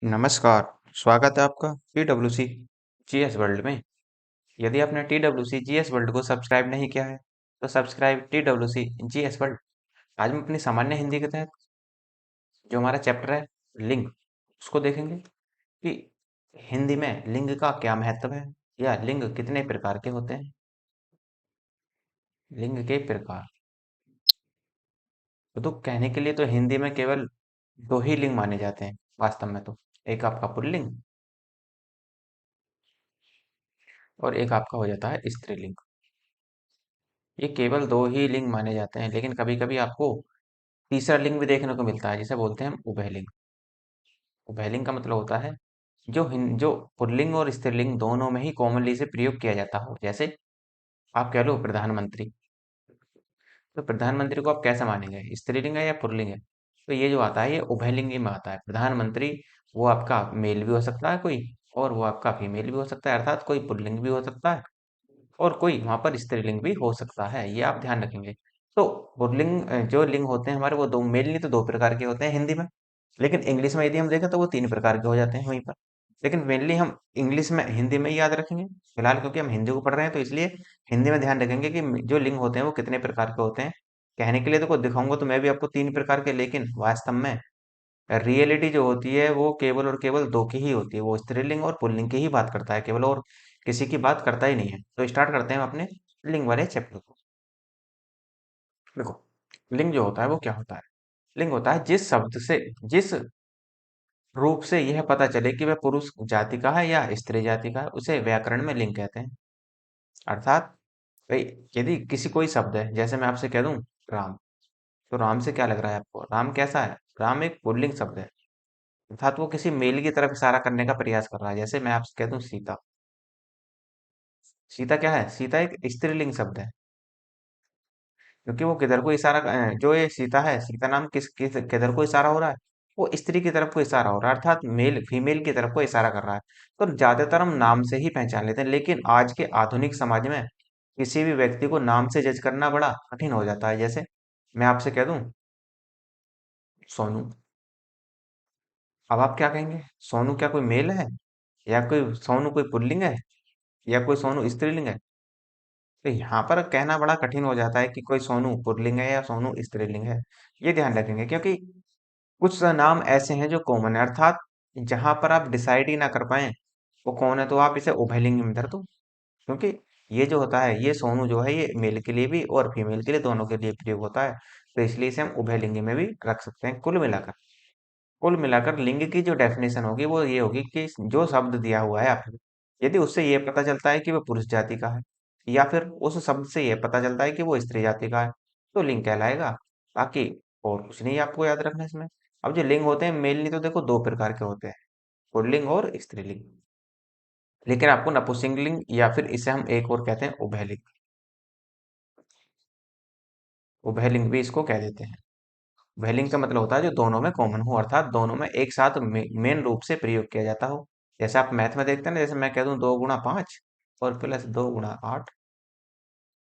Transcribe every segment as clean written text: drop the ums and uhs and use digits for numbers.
नमस्कार, स्वागत है आपका टीडब्ल्यूसी जीएस वर्ल्ड में। यदि आपने टीडब्ल्यूसी जीएस वर्ल्ड को सब्सक्राइब नहीं किया है, तो सब्सक्राइब टीडब्ल्यूसी जीएस वर्ल्ड। आज हम अपनी सामान्य हिंदी के तहत जो हमारा चैप्टर है लिंग, उसको देखेंगे कि हिंदी में लिंग का क्या महत्व है या लिंग कितने प्रकार के होते हैं। लिंग के प्रकार तो कहने के लिए तो हिंदी में केवल दो ही लिंग माने जाते हैं वास्तव में। तो एक आपका पुल्लिंग और एक आपका हो जाता है स्त्रीलिंग। ये केवल दो ही लिंग माने जाते हैं, लेकिन कभी कभी आपको तीसरा लिंग भी देखने को मिलता है, जिसे बोलते हैं उभयलिंग। उभयलिंग का मतलब होता है जो पुल्लिंग और स्त्रीलिंग दोनों में ही कॉमनली से प्रयोग किया जाता हो। जैसे आप कह लो प्रधानमंत्री, तो प्रधानमंत्री को आप कैसे मानेंगे, स्त्रीलिंग है या पुल्लिंग है? तो ये जो आता है ये उभयलिंग में आता है। प्रधानमंत्री वो आपका मेल भी हो सकता है कोई, और वो आपका फीमेल भी हो सकता है, अर्थात कोई पुल्लिंग भी हो सकता है और कोई वहां पर स्त्रीलिंग भी हो सकता है। ये आप ध्यान रखेंगे। तो पुल्लिंग जो लिंग होते हैं हमारे, वो दो मेनली तो दो प्रकार के होते हैं हिंदी में, लेकिन इंग्लिश में यदि हम देखें तो वो तीन प्रकार के हो जाते हैं वहीं पर। लेकिन मेनली हम इंग्लिश में हिंदी में ही याद रखेंगे फिलहाल, क्योंकि हम हिंदी को पढ़ रहे हैं, तो इसलिए हिंदी में ध्यान रखेंगे कि जो लिंग होते हैं वो कितने प्रकार के होते हैं। कहने के लिए तो को दिखाऊंगा तो मैं भी आपको तीन प्रकार के, लेकिन वास्तव में रियलिटी जो होती है वो केवल और केवल दो की ही होती है। वो स्त्रीलिंग और पुल्लिंग की ही बात करता है केवल, और किसी की बात करता ही नहीं है। तो स्टार्ट करते हैं हम अपने लिंग वाले चैप्टर को। देखो, लिंग जो होता है वो क्या होता है? लिंग होता है जिस रूप से यह पता चले कि वह पुरुष जाति का है या स्त्री जाति का है, उसे व्याकरण में लिंग कहते हैं। अर्थात भाई, यदि किसी कोई शब्द है, जैसे मैं आपसे कह दूं राम, तो राम से क्या लग रहा है आपको? राम कैसा है? राम एक पुल्लिंग शब्द है, अर्थात वो किसी मेल की तरफ इशारा करने का प्रयास कर रहा है। जैसे मैं आपसे कह दूं सीता, सीता क्या है? सीता एक स्त्रीलिंग शब्द है, क्योंकि वो किधर को इशारा जो ये सीता है, सीता नाम किस किधर को इशारा हो रहा है? वो स्त्री की तरफ को इशारा हो रहा है, अर्थात मेल फीमेल की तरफ को इशारा कर रहा है। तो ज्यादातर हम नाम से ही पहचान लेते हैं, लेकिन आज के आधुनिक समाज में किसी भी व्यक्ति को नाम से जज करना बड़ा कठिन हो जाता है। जैसे मैं आपसे कह दूं सोनू, अब आप क्या कहेंगे? सोनू क्या कोई मेल है, या कोई सोनू कोई पुल्लिंग है, या कोई सोनू स्त्रीलिंग है? तो यहाँ पर कहना बड़ा कठिन हो जाता है कि कोई सोनू पुल्लिंग है या सोनू स्त्रीलिंग है। ये ध्यान रखेंगे, क्योंकि कुछ नाम ऐसे हैं जो कॉमन है, अर्थात जहां पर आप डिसाइड ही ना कर पाए वो कौन है, तो आप इसे उभयलिंग में धर दो। क्योंकि ये जो होता है, ये सोनू जो है, ये मेल के लिए भी और फीमेल के लिए, दोनों के लिए प्रयोग होता है। तो इसलिए इसे हम उभयलिंगी में भी रख सकते हैं। कुल मिलाकर लिंग की जो डेफिनेशन होगी वो ये होगी कि जो शब्द दिया हुआ है आपको, यदि उससे ये पता चलता है कि वो पुरुष जाति का है, या फिर उस शब्द से ये पता चलता है कि वो स्त्री जाति का है, तो लिंग कहलाएगा। बाकी और कुछ नहीं आपको याद रखना इसमें। अब जो लिंग होते हैं मेनली तो देखो दो प्रकार के होते हैं, पुल्लिंग और स्त्रीलिंग। लेकिन आपको नपुंसकलिंग या फिर इसे हम एक और कहते हैं उभयलिंग, उभयलिंग भी इसको कह देते हैं। वेलिंग का मतलब होता है जो दोनों में कॉमन हो, अर्थात दोनों में एक साथ मेन रूप से प्रयोग किया जाता हो। जैसे आप मैथ में देखते हैं ना, जैसे मैं कह दूं 2 गुणा 5 और प्लस 2 गुणा 8,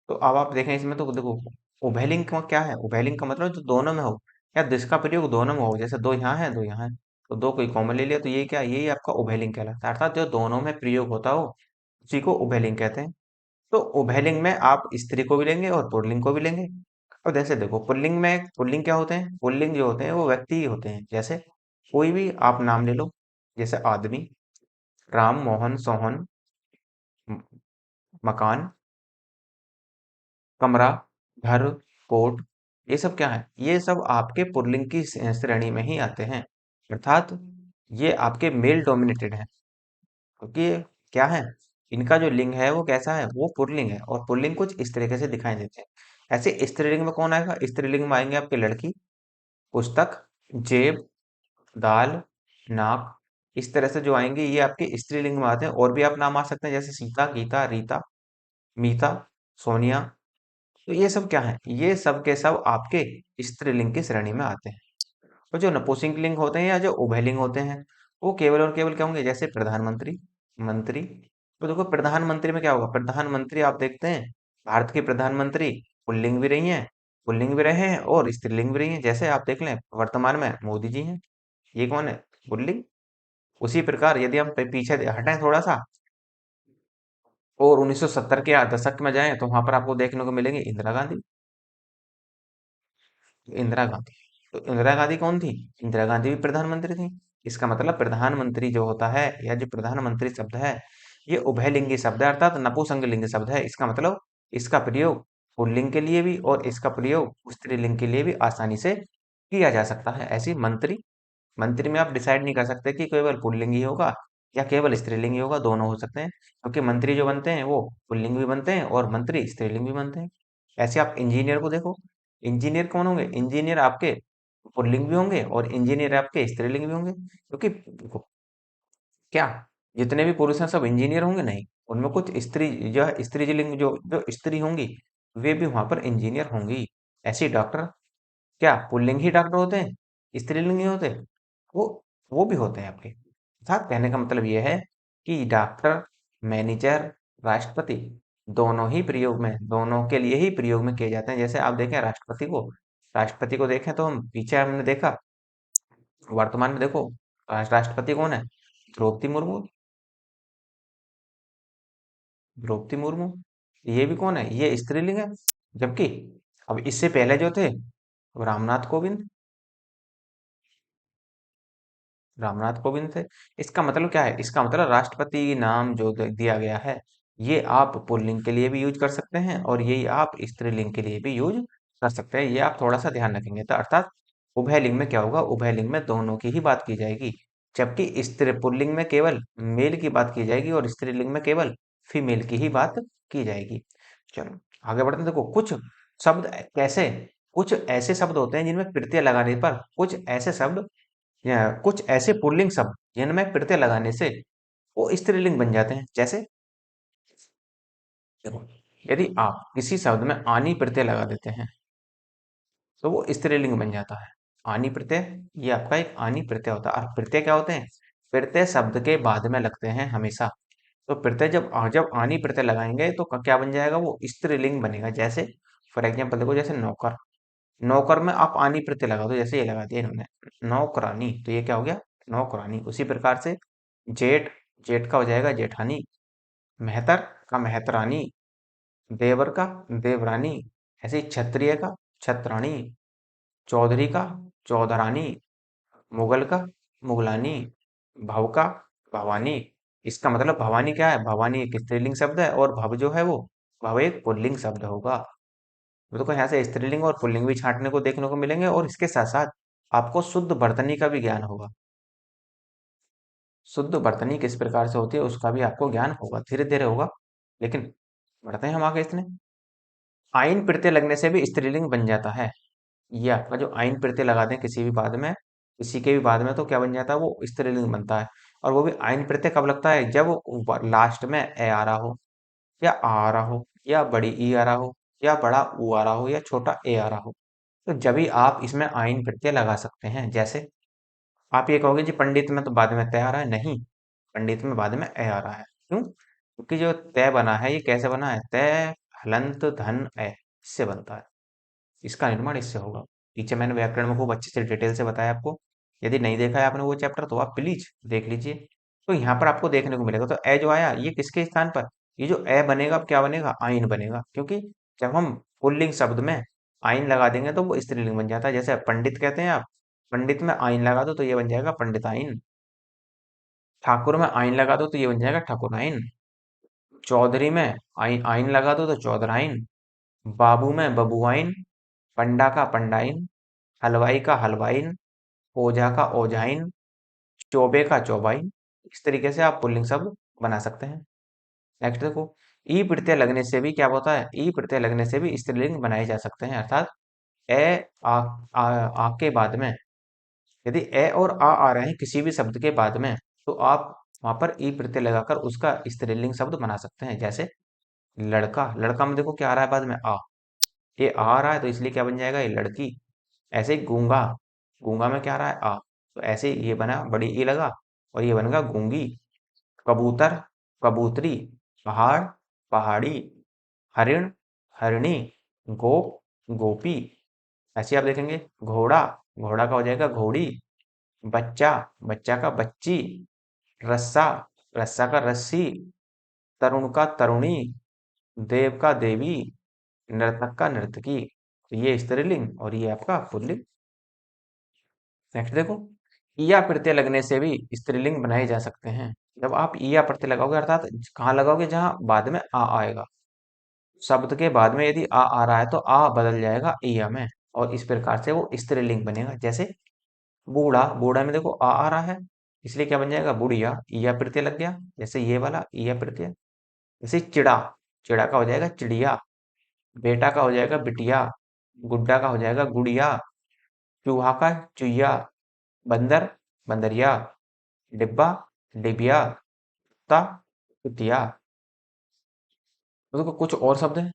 तो अब आप देखें इसमें तो देखो उभयलिंग का क्या है? उभयलिंग का मतलब जो दोनों में हो, या जिसका प्रयोग दोनों में हो। जैसे दो यहाँ है, दो यहाँ है, तो दो कोई कॉमन ले लिया, तो ये क्या, यही आपका उभयलिंग कहलाता है। अर्थात जो दोनों में प्रयोग होता हो उसी को उभयलिंग कहते हैं। तो उभयलिंग में आप स्त्री को भी लेंगे और पुल्लिंग को भी लेंगे। अब जैसे देखो पुल्लिंग में, पुल्लिंग क्या होते हैं? पुल्लिंग जो होते हैं वो व्यक्ति ही होते हैं। जैसे कोई भी आप नाम ले लो, जैसे आदमी, राम, मोहन, सोहन, म- मकान, कमरा, घर, कोट, ये सब क्या है? ये सब आपके पुल्लिंग की श्रेणी में ही आते हैं। अर्थात ये आपके मेल डोमिनेटेड है, क्योंकि ये क्या है, इनका जो लिंग है वो कैसा है? वो पुल्लिंग है, और पुल्लिंग कुछ इस तरीके से दिखाई देते हैं। ऐसे स्त्रीलिंग में कौन आएगा? स्त्रीलिंग में आएंगे आपके लड़की, पुस्तक, जेब, दाल, नाक। इस तरह से जो आएंगे ये आपके स्त्रीलिंग में आते हैं। और भी आप नाम आ सकते हैं, जैसे सीता, गीता, रीता, मीता, सोनिया। तो ये सब क्या है? ये सब के सब आपके स्त्रीलिंग की श्रेणी में आते हैं। और जो नपुंसकलिंग होते हैं या जो उभयलिंग होते हैं, वो केवल और केवल क्या होंगे? जैसे प्रधानमंत्री, मंत्री। तो देखो प्रधानमंत्री में क्या होगा? प्रधानमंत्री आप देखते हैं, भारत के प्रधानमंत्री पुल्लिंग भी रही हैं, पुल्लिंग भी रहे हैं और स्त्रीलिंग भी रही हैं। जैसे आप देख लें वर्तमान में मोदी जी हैं, ये कौन है? पुल्लिंग। उसी प्रकार यदि हम पीछे हटें थोड़ा सा और 1970 के दशक में जाएं तो वहां पर आपको देखने को मिलेंगे इंदिरा गांधी। इंदिरा गांधी, तो इंदिरा गांधी कौन थी? इंदिरा गांधी भी प्रधानमंत्री थी। इसका मतलब प्रधानमंत्री जो होता है या जो प्रधानमंत्री शब्द है, ये उभयलिंगी शब्द है, अर्थात नपुंसकलिंग शब्द है। इसका मतलब इसका प्रयोग पुल्लिंग के लिए भी और इसका प्रयोग स्त्रीलिंग के लिए भी आसानी से किया जा सकता है। ऐसी मंत्री, मंत्री में आप डिसाइड नहीं कर सकते कि केवल पुल्लिंग ही होगा या केवल स्त्रीलिंग ही होगा, दोनों हो सकते हैं, क्योंकि मंत्री जो बनते हैं वो पुल्लिंग भी बनते हैं और मंत्री स्त्रीलिंग भी बनते हैं। ऐसे आप इंजीनियर को देखो, इंजीनियर कौन होंगे? इंजीनियर आपके पुल्लिंग भी होंगे और इंजीनियर आपके स्त्रीलिंग भी होंगे, क्योंकि देखो, क्या जितने भी पुरुष हैं सब इंजीनियर होंगे? नहीं, उनमें कुछ स्त्री, जो है स्त्रीलिंग, जो जो स्त्री होंगी वे भी वहां पर इंजीनियर होंगी। ऐसे ही डॉक्टर, क्या पुल्लिंग ही डॉक्टर होते हैं, स्त्रीलिंग नहीं होते? वो वो भी होते हैं आपके। अर्थात कहने का मतलब ये है कि डॉक्टर, मैनेजर, राष्ट्रपति, दोनों ही प्रयोग में, दोनों के लिए ही प्रयोग में किए जाते हैं। जैसे आप देखें राष्ट्रपति को देखें तो हम पीछे हमने देखा, वर्तमान में देखो राष्ट्रपति कौन है? द्रौपदी मुर्मू। द्रौपदी मुर्मू, ये भी कौन है? ये स्त्रीलिंग है। जबकि अब इससे पहले जो थे, रामनाथ कोविंद, रामनाथ कोविंद थे। इसका मतलब क्या है? इसका मतलब राष्ट्रपति नाम जो दिया गया है, ये आप पुल्लिंग के लिए भी यूज कर सकते हैं और यही आप स्त्रीलिंग के लिए भी यूज कर सकते हैं। ये आप थोड़ा सा ध्यान रखेंगे तो अर्थात उभयलिंग में क्या होगा? उभयलिंग में दोनों की ही बात की जाएगी, जबकि स्त्री पुल्लिंग में केवल मेल की बात की जाएगी और स्त्रीलिंग में केवल फीमेल की ही बात की जाएगी। चलो आगे बढ़ते हैं। देखो कुछ शब्द कैसे, कुछ ऐसे शब्द होते हैं जिनमें प्रत्यय लगाने पर, कुछ ऐसे पुल्लिंग शब्द जिनमें प्रत्यय लगाने से वो स्त्रीलिंग बन जाते हैं। जैसे देखो, यदि आप किसी शब्द में आनी प्रत्यय लगा देते हैं तो वो स्त्रीलिंग बन जाता है। आनी प्रत्यय, ये आपका एक आनी प्रत्यय होता है। और प्रत्यय क्या होते हैं? प्रत्यय शब्द के बाद में लगते हैं हमेशा। तो प्रत्यय जब आनी प्रत्यय लगाएंगे तो क्या बन जाएगा? वो स्त्रीलिंग बनेगा। जैसे फॉर एग्जाम्पल देखो, जैसे नौकर, नौकर में आप आनी प्रत्यय लगा दो, जैसे ये लगा दिया इन्होंने नौकरानी, तो ये क्या हो गया? नौकरानी। उसी प्रकार से जेठ, जेठ का हो जाएगा जेठानी। मेहतर का मेहतरानी। देवर का देवरानी। ऐसे ही क्षत्रिय का छत्राणी। चौधरी का चौधरानी। मुगल का मुगलानी। भव का भवानी। इसका मतलब भवानी क्या है? भवानी एक स्त्रीलिंग शब्द है और भव जो है वो, भव एक पुल्लिंग शब्द होगा। तो यहाँ से स्त्रीलिंग और पुल्लिंग भी छांटने को देखने को मिलेंगे और इसके साथ साथ आपको शुद्ध वर्तनी का भी ज्ञान होगा। शुद्ध वर्तनी किस प्रकार से होती है उसका भी आपको ज्ञान होगा, धीरे धीरे होगा। लेकिन बढ़ते हैं हम आगे। इसमें आइन प्रत्यय लगने से भी स्त्रीलिंग बन जाता है। ये आपका जो आइन प्रत्यय लगाते हैं किसी भी बाद में, किसी के भी बाद में, तो क्या बन जाता है? वो स्त्रीलिंग बनता है। और वो भी आइन प्रत्यय कब लगता है? जब लास्ट में ए आ रहा हो या आ आ रहा हो या बड़ी ई आ रहा हो या बड़ा ऊ आ रहा हो या छोटा ए आ रहा हो, तो जब भी आप इसमें आइन प्रत्यय लगा सकते हैं। जैसे आप ये कहोगे जी पंडित में तो बाद में तय आ रहा है, नहीं, पंडित में बाद में ए आ रहा है। क्यों? क्योंकि जो तय बना है ये कैसे बना है? तय हलंत धन ए, इससे बनता है। इसका निर्माण इससे होगा। नीचे मैंने व्याकरण में खूब अच्छे से डिटेल से बताया आपको। यदि नहीं देखा है आपने वो चैप्टर तो आप प्लीज देख लीजिए। तो यहाँ पर आपको देखने को मिलेगा, तो ए जो आया ये किसके स्थान पर? ये जो ए बनेगा अब क्या बनेगा? आइन बनेगा। क्योंकि जब हम पुल्लिंग शब्द में आइन लगा देंगे तो वो स्त्रीलिंग बन जाता है। जैसे पंडित कहते हैं आप, पंडित में आइन लगा दो तो ये बन जाएगा पंडिताइन। ठाकुर में आइन लगा दो तो ये बन जाएगा ठाकुराइन। चौधरी में आइन आइन लगा दो तो चौधराइन। बाबू में बबुआइन। पंडा का पंडाइन। हलवाई का हलवाइन। ओझा का ओझाइन। चौबे का चौबाइन। इस तरीके से आप पुल्लिंग शब्द बना सकते हैं। नेक्स्ट देखो, ई प्रत्यय लगने से भी क्या होता है? ई प्रत्यय लगने से भी स्त्रीलिंग बनाए जा सकते हैं। अर्थात ए आ, आ के बाद में, यदि ए और आ रहे हैं किसी भी शब्द के बाद में, तो आप वहां पर ई प्रत्यय लगाकर उसका स्त्रीलिंग शब्द बना सकते हैं। जैसे लड़का, लड़का में देखो क्या आ रहा है बाद में? आ। ये आ रहा है तो इसलिए क्या बन जाएगा? ये लड़की। ऐसे ही गूंगा, गूंगा में क्या आ रहा है? आ। तो ऐसे ये बना बड़ी ई लगा और ये बनेगा गूंगी। कबूतर, कबूतरी। पहाड़, पहाड़ी। हरिण, हरिणी। गोप, गोपी। ऐसे आप देखेंगे घोड़ा, घोड़ा का हो जाएगा घोड़ी। बच्चा, बच्चा का बच्ची। रस्सा, रस्सा का रस्सी, तरुण का तरुणी, देव का देवी, नर्तक का नर्तकी। तो ये स्त्रीलिंग और ये आपका पुल्लिंग। नेक्स्ट देखो, ईया प्रत्यय लगने से भी स्त्रीलिंग बनाए जा सकते हैं। जब आप ईया प्रत्यय लगाओगे अर्थात कहाँ लगाओगे, जहां बाद में आ आएगा। शब्द के बाद में यदि आ रहा है तो आ बदल जाएगा ईया में, और इस प्रकार से वो स्त्रीलिंग बनेगा। जैसे बूढ़ा, बूढ़ा में देखो आ रहा है, इसलिए क्या बन जाएगा, बुढ़िया, ईया प्रत्यय लग गया। जैसे ये वाला ईया प्रत्यय। जैसे चिड़ा, चिड़ा का हो जाएगा चिड़िया, बेटा का हो जाएगा बिटिया, गुड्डा का हो जाएगा गुड़िया, चूहा का चुईया, बंदर बंदरिया, डिब्बा डिबिया, कुत्ता कुतिया। तो देखो कुछ और शब्द हैं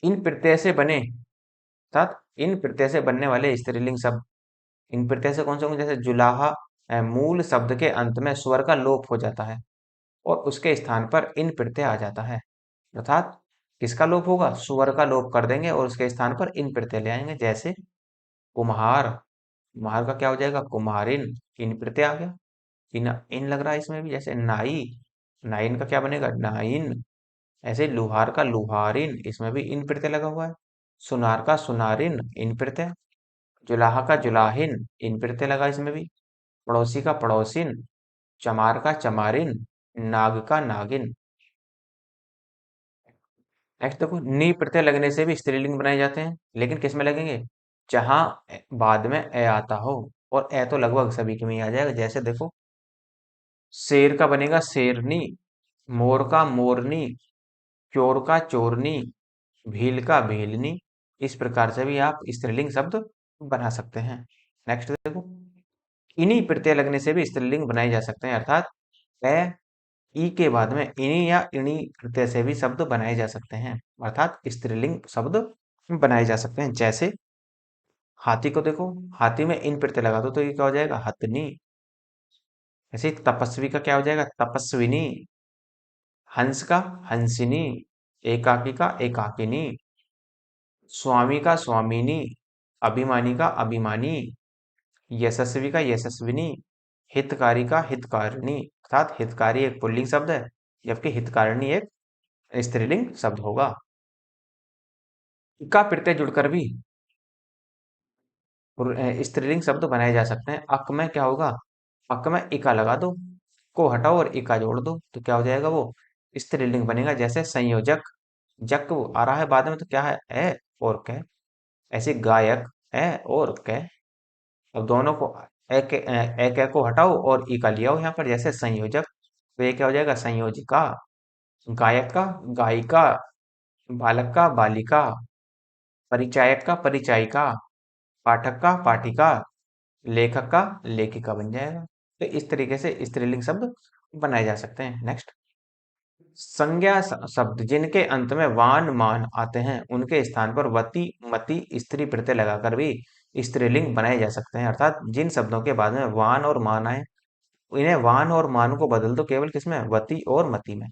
इन प्रत्यय से बने, अर्थात इन प्रत्यय से बनने वाले स्त्रीलिंग शब्द। इन प्रत्यय से कौन से होंगे, जैसे जुलाहा, मूल शब्द के अंत में स्वर का लोप हो जाता है और उसके स्थान पर इन प्रत्यय आ जाता है। अर्थात किसका लोप होगा, स्वर का लोप कर देंगे और उसके स्थान पर इन प्रत्यय ले आएंगे। जैसे कुम्हार, कुम्हार का क्या हो जाएगा, कुम्हारिन, इन प्रत्यय आ गया। इन इन लग रहा है इसमें भी। जैसे नाई, नाइन का क्या बनेगा, नाइन। ऐसे लुहार का लुहारिन, इसमें भी इन प्रत्यय लगा हुआ है। सुनार का सुनारिन, इन प्रत्यय। जुलाहा का जुलाहिन, इन प्रत्यय लगा इसमें भी। पड़ोसी का पड़ोसिन, चमार का चमारिन, नाग का नागिन। नेक्स्ट देखो, नी प्रत्यय लगने से भी स्त्रीलिंग बनाए जाते हैं, लेकिन किस में लगेंगे, जहां बाद में ए आता हो। और ए तो लगभग सभी के में ही आ जाएगा। जैसे देखो, शेर का बनेगा शेरनी, मोर का मोरनी, चोर का चोरनी, भील का भीलनी। इस प्रकार से भी आप स्त्रीलिंग शब्द बना सकते हैं। नेक्स्ट देखो, इन्हीं प्रत्यय लगने से भी स्त्रीलिंग बनाए जा सकते हैं, अर्थात ए ई के बाद में इन्हीं या इन्हीं प्रत्यय से भी शब्द बनाए जा सकते हैं, अर्थात स्त्रीलिंग शब्द बनाए जा सकते हैं। जैसे हाथी को देखो, हाथी में इन प्रत्यय लगा दो तो ये क्या हो जाएगा, हथनी। ऐसे ही तपस्वी का क्या हो जाएगा, तपस्विनी। हंस का हंसिनी, एकाकी का एकाकिनी, स्वामी का स्वामिनी, अभिमानी का अभिमानी, यशस्वी का यशस्विनी, हितकारी का हितकारिणी। अर्थात हितकारी एक पुल्लिंग शब्द है, जबकि हितकारिणी एक स्त्रीलिंग शब्द होगा। का प्रत्यय जुड़कर भी स्त्रीलिंग शब्द बनाए जा सकते हैं। अक में क्या होगा, अक में इका लगा दो, को हटाओ और इका जोड़ दो तो क्या हो जाएगा, वो स्त्रीलिंग बनेगा। जैसे संयोजक, जक वो आ रहा है बाद में तो क्या है, ए और कै। ऐसे गायक, ए और कै। अब दोनों को एक को हटाओ और ई का लिया हो यहाँ पर, जैसे संयोजक। तो ये क्या हो जाएगा, संयोजिका। गायक का गायिका, बालक का बालिका, परिचायक का परिचायिका, पाठक का पाठिका, लेखक का लेखिका बन जाएगा। तो इस तरीके से स्त्रीलिंग शब्द बनाए जा सकते हैं। नेक्स्ट, संज्ञा शब्द जिनके अंत में वान मान आते हैं उनके स्थान पर वति मति स्त्री प्रत्यय लगाकर भी स्त्रीलिंग बनाए जा सकते हैं। अर्थात जिन शब्दों के बाद में वान और मान आए, इन्हें वान और मान को बदल दो केवल किसमें, वति और मति में,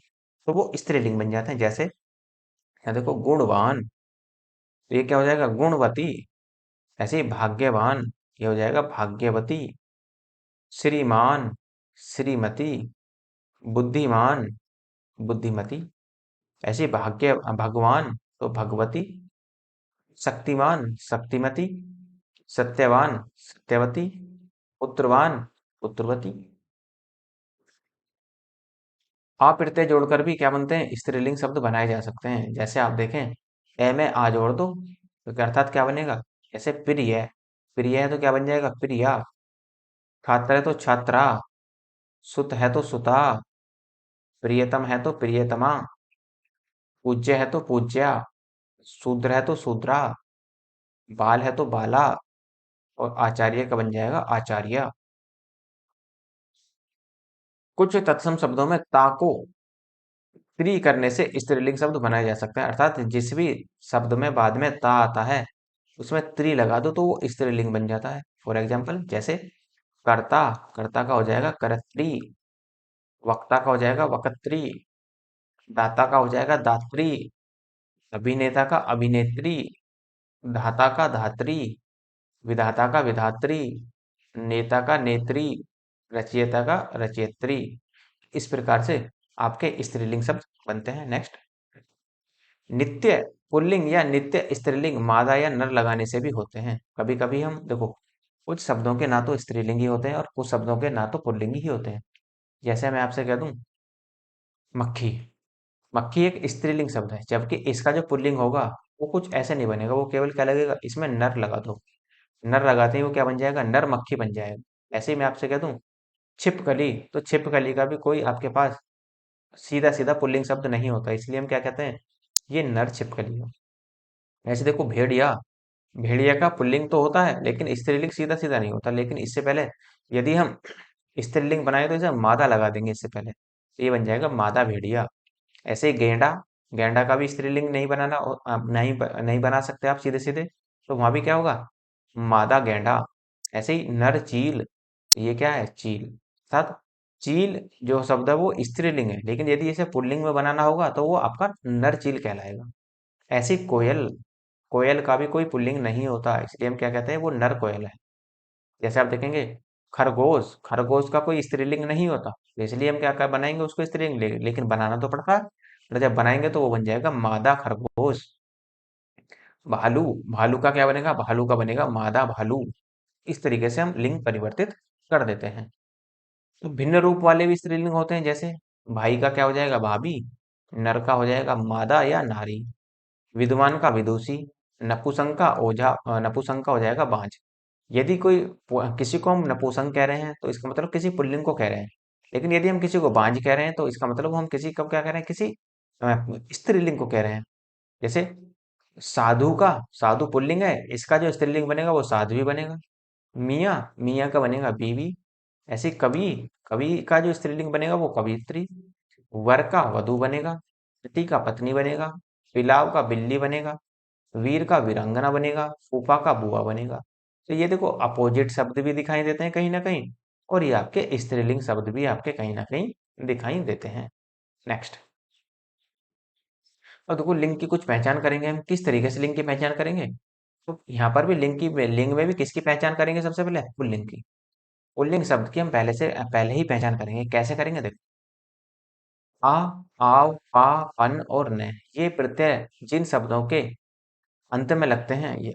तो वो स्त्रीलिंग बन जाते हैं। जैसे यहाँ देखो, गुणवान, तो ये क्या हो जाएगा, गुणवती। ऐसे ही भाग्यवान, ये हो जाएगा भाग्यवती। श्रीमान, श्रीमती। बुद्धिमान, बुद्धिमती। ऐसे ही भाग्य भगवान तो भगवती। शक्तिमान, शक्तिमती। सत्यवान, सत्यवती। पुत्रवान, पुत्रवती। आ प्रत्यय जोड़कर भी क्या बनते हैं, स्त्रीलिंग शब्द बनाए जा सकते हैं। जैसे आप देखें, ए में आ जोड़ दो तो क्या अर्थात क्या बनेगा, जैसे प्रिय, प्रिय है तो क्या बन जाएगा, प्रिया। छात्र है तो छात्रा, सुत है तो सुता, प्रियतम है तो प्रियतमा, पूज्य है तो पूज्या, शूद्र है तो शूद्रा, बाल है तो बाला, और आचार्य का बन जाएगा आचार्य। कुछ तत्सम शब्दों में ता को त्रि करने से स्त्रीलिंग शब्द बनाए जा सकते हैं। अर्थात जिस भी शब्द में बाद में ता आता है उसमें त्रि लगा दो तो वो स्त्रीलिंग बन जाता है। फॉर एग्जाम्पल, जैसे कर्ता, कर्ता का हो जाएगा कर्त्री। वक्ता का हो जाएगा वक्त्री। दाता का हो जाएगा दात्री। अभिनेता का अभिनेत्री। धाता का धात्री। विधाता का विधात्री। नेता का नेत्री। रचयिता का रचयित्री। इस प्रकार से आपके स्त्रीलिंग शब्द बनते हैं। नेक्स्ट, नित्य पुल्लिंग या नित्य स्त्रीलिंग मादा या नर लगाने से भी होते हैं। कभी कभी हम देखो, कुछ शब्दों के ना तो स्त्रीलिंग ही होते हैं और कुछ शब्दों के ना तो पुल्लिंग ही होते हैं। जैसे मैं आपसे कह दूं मक्खी, मक्खी एक स्त्रीलिंग शब्द है, जबकि इसका जो पुल्लिंग होगा वो कुछ ऐसे नहीं बनेगा, वो केवल क्या लगेगा, इसमें नर लगा दो, नर लगाते ही वो क्या बन जाएगा, नर मक्खी बन जाएगा। ऐसे ही मैं आपसे कह दूं छिपकली, तो छिपकली का भी कोई आपके पास सीधा सीधा पुल्लिंग शब्द नहीं होता, इसलिए हम क्या कहते हैं, ये नर छिपकली है। ऐसे देखो भेड़िया, भेड़िया का पुल्लिंग तो होता है लेकिन स्त्रीलिंग सीधा सीधा नहीं होता, लेकिन इससे पहले यदि हम स्त्रीलिंग बनाए तो इसे मादा लगा देंगे इससे पहले, तो ये बन जाएगा मादा भेड़िया। ऐसे ही गेंडा, गेंडा का भी स्त्रीलिंग नहीं बनाना नहीं बना सकते आप सीधे सीधे, तो वहां भी क्या होगा, मादा गेंडा। ऐसे ही नर चील, ये क्या है, चील। अर्थात चील जो शब्द है वो स्त्रीलिंग है, लेकिन यदि इसे पुल्लिंग में बनाना होगा तो वो आपका नर चील कहलाएगा। ऐसी कोयल, कोयल का भी कोई पुल्लिंग नहीं होता, इसलिए हम क्या कहते हैं, वो नर कोयल है। जैसे आप देखेंगे खरगोश, खरगोश का कोई स्त्रीलिंग नहीं होता, तो इसलिए हम क्या क्या बनाएंगे उसको स्त्रीलिंग, लेकिन बनाना तो पड़ता है, और जब बनाएंगे तो वो बन जाएगा मादा खरगोश। भालू, भालू का क्या बनेगा, भालू का बनेगा मादा भालू। इस तरीके से हम लिंग परिवर्तित कर देते हैं। तो भिन्न रूप वाले भी स्त्रीलिंग होते हैं, जैसे भाई का क्या हो जाएगा, भाभी। नर का हो जाएगा मादा या नारी। विद्वान का विदुषी। नपुंसक का ओझा, नपुंसक का हो जाएगा बांझ। यदि किसी को हम नपुंसक कह रहे हैं तो इसका मतलब किसी पुल्लिंग को कह रहे हैं, लेकिन यदि हम किसी को बांझ कह रहे हैं तो इसका मतलब हम किसी को क्या कह रहे हैं, किसी स्त्रीलिंग को कह रहे हैं। जैसे साधु का, साधु पुल्लिंग है, इसका जो स्त्रीलिंग बनेगा वो साध्वी बनेगा। मियाँ, मियाँ का बनेगा बीवी। ऐसे कवि, कवि का जो स्त्रीलिंग बनेगा वो कवियत्री। वर का वधू बनेगा। पति का पत्नी बनेगा। बिलाव का बिल्ली बनेगा। वीर का वीरांगना बनेगा। फूफा का बुआ बनेगा। तो ये देखो अपोजिट शब्द भी दिखाई देते हैं कहीं ना कहीं, और ये आपके स्त्रीलिंग शब्द भी आपके कहीं ना कहीं दिखाई देते हैं। नेक्स्ट, और देखो लिंग की कुछ पहचान करेंगे हम, किस तरीके से लिंग की पहचान करेंगे। तो यहाँ पर भी लिंग में भी किसकी पहचान करेंगे, सबसे पहले पुल्लिंग की। पुल्लिंग शब्द की हम पहले ही पहचान करेंगे, कैसे करेंगे देखो। आ, आव, पा, अन और न, ये प्रत्यय जिन शब्दों के अंत में लगते हैं, ये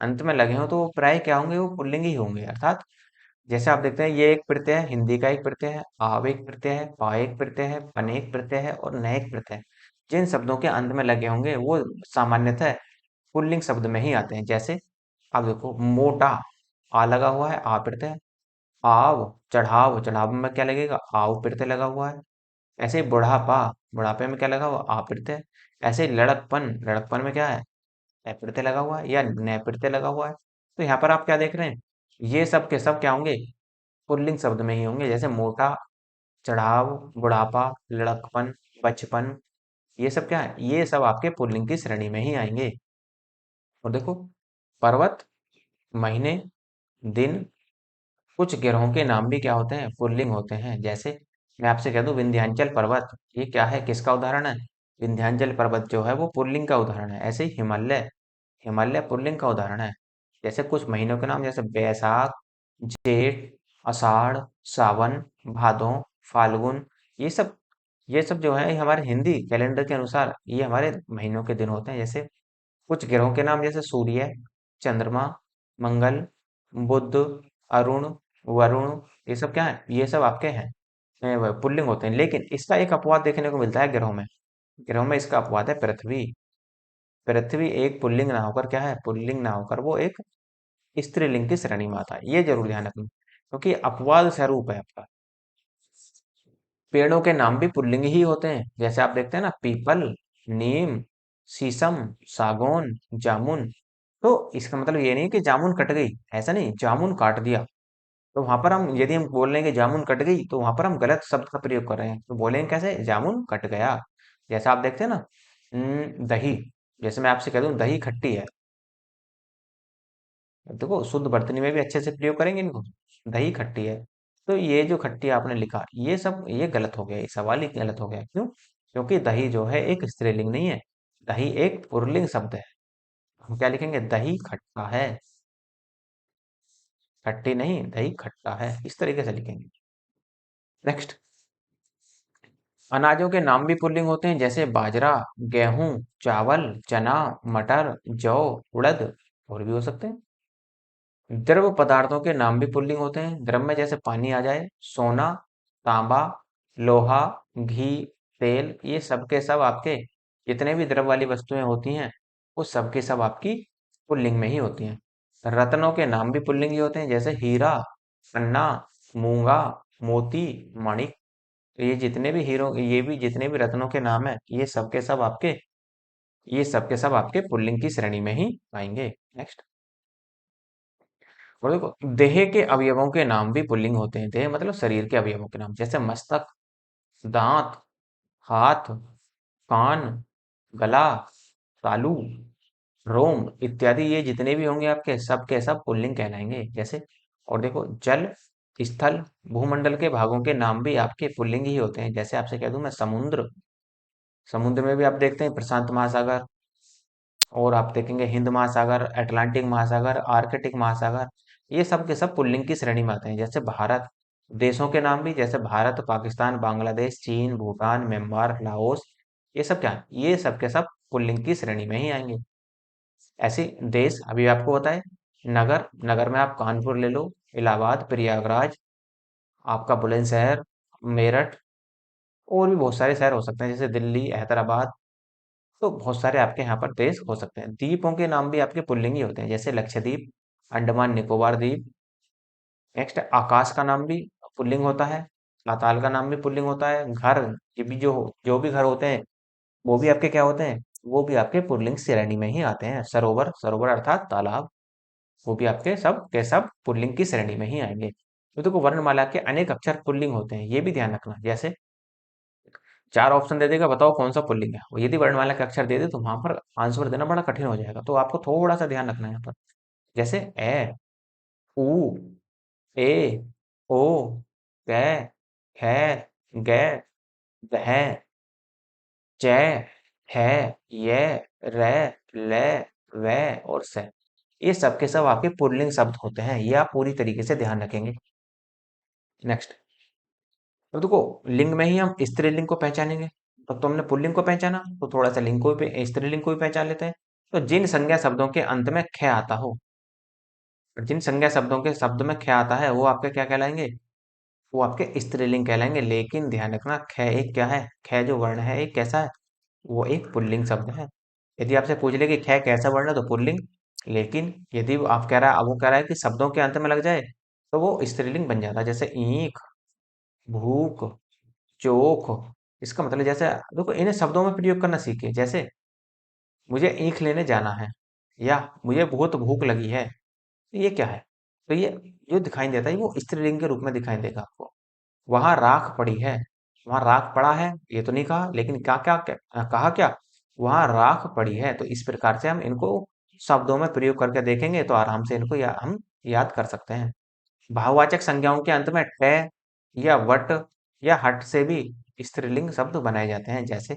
अंत में लगे हों तो वो प्राय क्या होंगे, वो पुल्लिंग ही होंगे। अर्थात जैसे आप देखते हैं ये एक प्रत्यय है, हिंदी का एक प्रत्यय है, आव एक प्रत्यय है, पा एक प्रत्यय है, पन एक प्रत्यय है और न एक प्रत्यय है। जिन शब्दों के अंत में लगे होंगे वो सामान्यतः पुल्लिंग शब्द में ही आते हैं। जैसे आप देखो मोटा, आ लगा हुआ है, आ प्रत्यय। आव, चढ़ाव, चढ़ाव में क्या लगेगा, आव प्रत्यय लगा हुआ है। ऐसे ही बुढ़ापा, बुढ़ापे में क्या लगा हुआ, आ प्रत्यय। ऐसे ही लड़कपन, लड़कपन में क्या है, ए प्रत्यय लगा हुआ है या न प्रत्यय लगा हुआ है। तो यहाँ पर आप क्या देख रहे हैं, ये सब के सब क्या होंगे, पुल्लिंग शब्द में ही होंगे। जैसे मोटा, चढ़ाव, बुढ़ापा, लड़कपन, बचपन, ये सब क्या है, ये सब आपके पुल्लिंग की श्रेणी में ही आएंगे। और देखो पर्वत, महीने, दिन, कुछ ग्रहों के नाम भी क्या होते हैं, पुल्लिंग होते हैं। जैसे मैं आपसे कह दूं विंध्याचल पर्वत, ये क्या है, किसका उदाहरण है, विंध्याचल पर्वत जो है वो पुल्लिंग का उदाहरण है। ऐसे ही हिमालय, हिमालय पुल्लिंग का उदाहरण है। जैसे कुछ महीनों के नाम, जैसे बैसाख, जेठ, आषाढ़, सावन, भादों, फाल्गुन, ये सब, ये सब जो है ये हमारे हिंदी कैलेंडर के अनुसार ये हमारे महीनों के दिन होते हैं। जैसे कुछ ग्रहों के नाम, जैसे सूर्य, चंद्रमा, मंगल, बुध, अरुण, वरुण, ये सब क्या है, ये सब आपके हैं पुल्लिंग होते हैं। लेकिन इसका एक अपवाद देखने को मिलता है ग्रहों में, ग्रहों में इसका अपवाद है पृथ्वी। पृथ्वी एक पुल्लिंग ना होकर क्या है, पुल्लिंग ना होकर वो एक स्त्रीलिंग की श्रेणी में आता है, ये जरूर ध्यान रखना, क्योंकि अपवाद स्वरूप है आपका। पेड़ों के नाम भी पुल्लिंग ही होते हैं, जैसे आप देखते हैं ना पीपल, नीम, शीशम, सागौन, जामुन। तो इसका मतलब ये नहीं कि जामुन कट गई, ऐसा नहीं, जामुन काट दिया। तो वहां पर हम यदि हम बोल रहे हैं कि जामुन कट गई, तो वहां पर हम गलत शब्द का प्रयोग कर रहे हैं, तो बोलेंगे कैसे, जामुन कट गया। जैसा आप देखते हैं ना दही, जैसे मैं आपसे कह दूं दही खट्टी है, देखो शुद्ध वर्तनी में भी अच्छे से प्रयोग करेंगे इनको, दही खट्टी है। तो ये जो खट्टी आपने लिखा, ये सब ये गलत हो गया, ये सवाल ही गलत हो गया। क्यों, क्योंकि दही जो है एक स्त्रीलिंग नहीं है, दही एक पुल्लिंग शब्द है। हम क्या लिखेंगे, दही खट्टा है, खट्टी नहीं, दही खट्टा है, इस तरीके से लिखेंगे। नेक्स्ट, अनाजों के नाम भी पुल्लिंग होते हैं, जैसे बाजरा, गेहूं, चावल, चना, मटर, जौ, उड़द, और भी हो सकते हैं। द्रव पदार्थों के नाम भी पुल्लिंग होते हैं, द्रव में जैसे पानी आ जाए, सोना, तांबा, लोहा, घी, तेल, ये सब के सब आपके जितने भी द्रव वाली वस्तुएं होती हैं, वो सब के सब आपकी पुल्लिंग में ही होती हैं। रत्नों के नाम भी पुल्लिंग ही होते हैं, जैसे हीरा, पन्ना, मूंगा, मोती, मणिक। तो ये भी जितने भी रत्नों के नाम है, ये सब के सब आपके पुल्लिंग की श्रेणी में ही आएंगे। नेक्स्ट। और देखो, देह के अवयवों के नाम भी पुल्लिंग होते हैं। देह मतलब शरीर के अवयवों के नाम, जैसे मस्तक, दांत, हाथ, कान, गला, तालू, रोम इत्यादि, ये जितने भी होंगे आपके, सब के सब पुल्लिंग कहलाएंगे। जैसे, और देखो, जल, स्थल, भूमंडल के भागों के नाम भी आपके पुल्लिंग ही होते हैं। जैसे आपसे कह दूं मैं, समुद्र, समुद्र में भी आप देखते हैं प्रशांत महासागर, और आप देखेंगे हिंद महासागर, अटलांटिक महासागर, आर्कटिक महासागर, ये सब के सब पुल्लिंग की श्रेणी में आते हैं। जैसे भारत, देशों के नाम भी, जैसे भारत, पाकिस्तान, बांग्लादेश, चीन, भूटान, म्यांमार, लाओस, ये सब क्या है? ये सब के सब पुल्लिंग की श्रेणी में ही आएंगे। ऐसे देश अभी आपको बताए। नगर, नगर में आप कानपुर ले लो, इलाहाबाद, प्रयागराज, आपका बुलंदशहर, मेरठ, और भी बहुत सारे शहर हो सकते हैं, जैसे दिल्ली, हैदराबाद। तो बहुत सारे आपके यहाँ पर देश हो सकते हैं। द्वीपों के नाम भी आपके पुल्लिंग ही होते हैं, जैसे लक्षद्वीप, अंडमान निकोबार द्वीप। नेक्स्ट, आकाश का नाम भी पुल्लिंग होता है, पाताल का नाम भी पुल्लिंग होता है। घर, ये भी जो भी घर होते हैं, वो भी आपके क्या होते हैं? वो भी आपके पुल्लिंग श्रेणी में ही आते हैं। सरोवर, सरोवर अर्थात तालाब, वो भी आपके सब के सब पुल्लिंग की श्रेणी में ही आएंगे। तो देखो, वर्णमाला के अनेक अक्षर पुल्लिंग होते हैं, ये भी ध्यान रखना। जैसे चार ऑप्शन दे देगा, बताओ कौन सा पुल्लिंग है। और यदि वर्णमाला के अक्षर दे दे तो वहां पर आंसर देना बड़ा कठिन हो जाएगा, तो आपको थोड़ा सा ध्यान रखना है यहाँ पर। जैसे ए, ऊ, ए, ओ, कै, खे, गे, दह, च, है, ये, रे, ले, वे, और से, ये सब के सब आपके पुल्लिंग शब्द होते हैं। ये आप पूरी तरीके से ध्यान रखेंगे। नेक्स्ट। तो देखो, लिंग में ही हम स्त्रीलिंग को पहचानेंगे। तो हमने पुल्लिंग को पहचाना, तो थोड़ा सा लिंग को भी, स्त्रीलिंग को भी पहचान लेते हैं। तो जिन संज्ञा शब्दों के अंत में ख आता हो, जिन संज्ञा शब्दों के शब्द में ख आता है, वो आपके क्या कहलाएंगे? वो आपके स्त्रीलिंग कहलाएंगे। लेकिन ध्यान रखना, ख एक क्या है? ख जो वर्ण है, एक कैसा है? वो एक पुल्लिंग शब्द है। यदि आपसे पूछ ले कि ख कैसा वर्ण है, तो पुल्लिंग। लेकिन यदि आप कह रहा है, अब वो कह रहा है कि शब्दों के अंत में लग जाए, तो वो स्त्रीलिंग बन जाता है। जैसे ईख, भूख, चोख। इसका मतलब, जैसे देखो, इन्हें शब्दों में प्रयोग करना सीखिए। जैसे, मुझे ईख लेने जाना है, या मुझे बहुत भूख लगी है। तो ये क्या है? तो ये जो दिखाई देता है, वो स्त्रीलिंग के रूप में दिखाई देगा आपको। वहां राख पड़ी है, वहां राख पड़ा है, ये तो नहीं कहा, लेकिन कहा क्या? वहां राख पड़ी है। तो इस प्रकार से हम इनको शब्दों में प्रयोग करके देखेंगे, तो आराम से इनको हम याद कर सकते हैं। भाववाचक संज्ञाओं के अंत में ट या वट या हट से भी स्त्रीलिंग शब्द बनाए जाते हैं। जैसे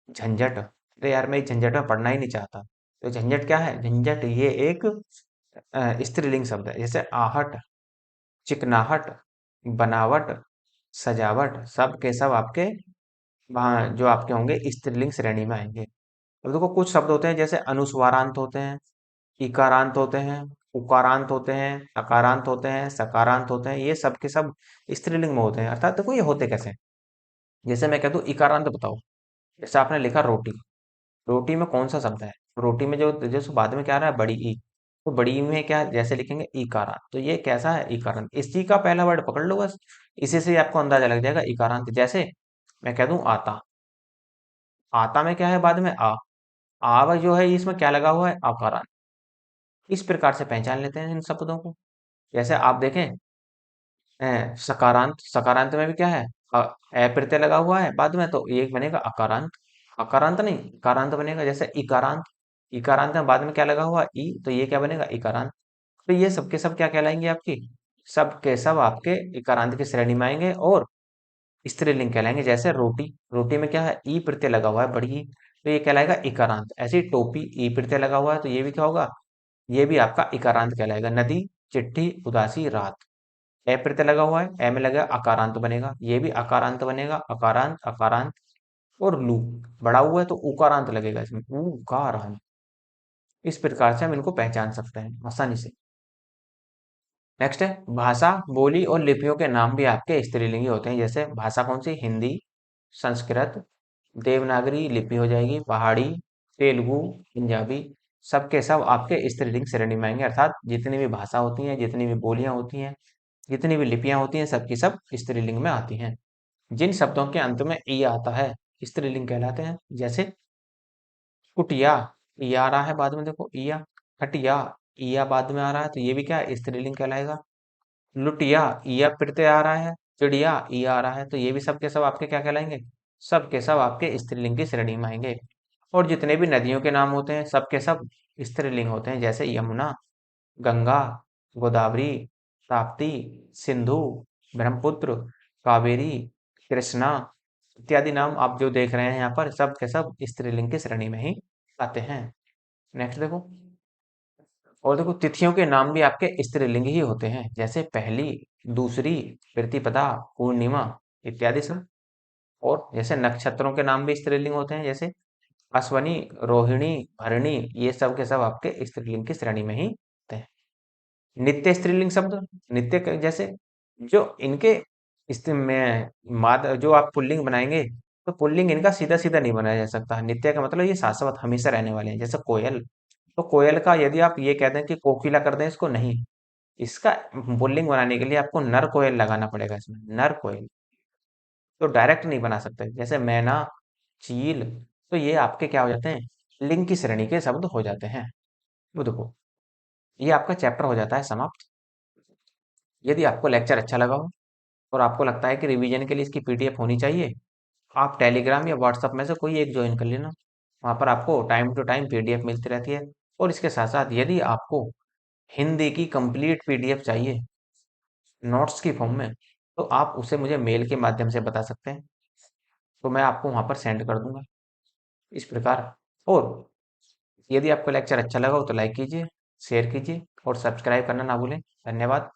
झंझट, अरे यार, मैं इस झंझट में पढ़ना ही नहीं चाहता। तो झंझट क्या है? झंझट ये एक स्त्रीलिंग शब्द है। जैसे आहट, चिकनाहट, बनावट, सजावट, सब के सब आपके वहाँ जो आपके होंगे स्त्रीलिंग श्रेणी में आएंगे। अब देखो, कुछ शब्द होते हैं जैसे अनुस्वारांत होते हैं, इकारांत होते हैं, उकारांत होते हैं, अकारांत होते हैं, सकारांत होते हैं, ये सब के सब स्त्रीलिंग में होते हैं। अर्थात देखो, ये होते कैसे हैं? जैसे मैं कह दूं इकारांत बताओ, जैसे आपने लिखा रोटी, रोटी में कौन सा शब्द है? रोटी में जो जैसे बाद में क्या आ रहा है? बड़ी ई। तो बड़ी ई में क्या जैसे लिखेंगे? इकारांत। तो ये कैसा है? इकारांत। इस चीज का पहला वर्ड पकड़ लो बस, इसी से ही आपको अंदाजा लग जाएगा इकारांत। जैसे मैं कह दूं आता, आता में क्या है? बाद में आ, आव जो है इसमें क्या लगा हुआ है? अकारांत। इस प्रकार से पहचान लेते हैं इन शब्दों को। जैसे आप देखें, सकारांत, सकारांत में भी क्या है? ए प्रत्यय लगा हुआ है बाद में, तो ये बनेगा अकारांत। अकारांत नहीं, इकारांत बनेगा। जैसे इकारांत, इकारांत में बाद में क्या लगा हुआ? ई, तो ये क्या बनेगा? इकारांत। तो ये सब के सब क्या कहलाएंगे आपकी? सब के सब आपके इकारांत की श्रेणी में आएंगे, और स्त्रीलिंग कहलाएंगे। जैसे रोटी, रोटी में क्या है? ई प्रत्यय लगा हुआ है, बड़ी ई, तो ये कहलाएगा इकारांत। ऐसे ही टोपी, ई प्रत्यय लगा हुआ है, तो ये भी क्या होगा? ये भी आपका इकारांत कहलाएगा। नदी, चिट्ठी, उदासी, रात, ए प्रत्यय लगा हुआ है, ए में लगा अकारांत बनेगा, ये भी अकारांत बनेगा, अकारांत अकारांत, और लू बड़ा हुआ है तो उकारांत लगेगा इसमें, उकारांत। इस प्रकार से हम इनको पहचान सकते हैं आसानी से। नेक्स्ट है भाषा, बोली और लिपियों के नाम भी आपके स्त्रीलिंगी होते हैं। जैसे भाषा कौन सी, हिंदी, संस्कृत, देवनागरी लिपि हो जाएगी, पहाड़ी, तेलुगु, पंजाबी, सब के सब आपके स्त्रीलिंग श्रेणी में आएंगे। अर्थात जितनी भी भाषा होती हैं, जितनी भी बोलियां होती हैं, जितनी भी लिपियां होती हैं, सब की सब स्त्रीलिंग में आती हैं। जिन शब्दों के अंत में ई आता है स्त्रीलिंग कहलाते हैं। जैसे कुटिया, ई आ रहा है बाद में, देखो ईया। खटिया, ईया बाद में आ रहा है तो ये भी क्या है, स्त्रीलिंग कहलाएगा। लुटिया, ईया प्रत्यय आ रहा है, चिड़िया ई आ रहा है तो ये भी सब के सब आपके क्या कहलाएंगे, सब के सब आपके स्त्रीलिंग की श्रेणी में आएंगे। और जितने भी नदियों के नाम होते हैं सब के सब स्त्रीलिंग होते हैं। जैसे यमुना, गंगा, गोदावरी, ताप्ती, सिंधु, ब्रह्मपुत्र, कावेरी, कृष्णा इत्यादि नाम आप जो देख रहे हैं यहाँ पर, सब के सब स्त्रीलिंग की श्रेणी में ही आते हैं। नेक्स्ट देखो, और देखो तिथियों के नाम भी आपके स्त्रीलिंग ही होते हैं। जैसे पहली, दूसरी, प्रतिपदा, पूर्णिमा इत्यादि सब। और जैसे नक्षत्रों के नाम भी स्त्रीलिंग होते हैं। जैसे अश्वनी, रोहिणी, भरणी, ये सब के सब आपके स्त्रीलिंग की श्रेणी में ही आते हैं। नित्य स्त्रीलिंग शब्द, जैसे जो इनके में माद जो आप पुल्लिंग बनाएंगे तो पुल्लिंग इनका सीधा सीधा नहीं बनाया जा सकता। नित्य का मतलब ये शाश्वत हमेशा रहने वाले हैं। जैसे कोयल, तो कोयल का यदि आप ये कह दें कि कोकिला कर दें इसको, नहीं, इसका पुल्लिंग बनाने के लिए आपको नर कोयल लगाना पड़ेगा इसमें, नर कोयल, तो डायरेक्ट नहीं बना सकते। जैसे मैना, चील, तो ये आपके क्या हो जाते हैं, लिंग की श्रेणी के शब्द हो जाते हैं। वो देखो, ये आपका चैप्टर हो जाता है समाप्त। यदि आपको लेक्चर अच्छा लगा हो और आपको लगता है कि रिवीजन के लिए इसकी पीडीएफ होनी चाहिए, आप टेलीग्राम या व्हाट्सएप में से कोई एक ज्वाइन कर लेना। वहाँ पर आपको टाइम टू टाइम पीडीएफ मिलती रहती है। और इसके साथ साथ यदि आपको हिंदी की कंप्लीट पीडीएफ चाहिए नोट्स की फॉर्म में, तो आप उसे मुझे मेल के माध्यम से बता सकते हैं, तो मैं आपको वहाँ पर सेंड कर दूंगा इस प्रकार। और यदि आपको लेक्चर अच्छा लगा हो तो लाइक कीजिए, शेयर कीजिए और सब्सक्राइब करना ना भूलें। धन्यवाद।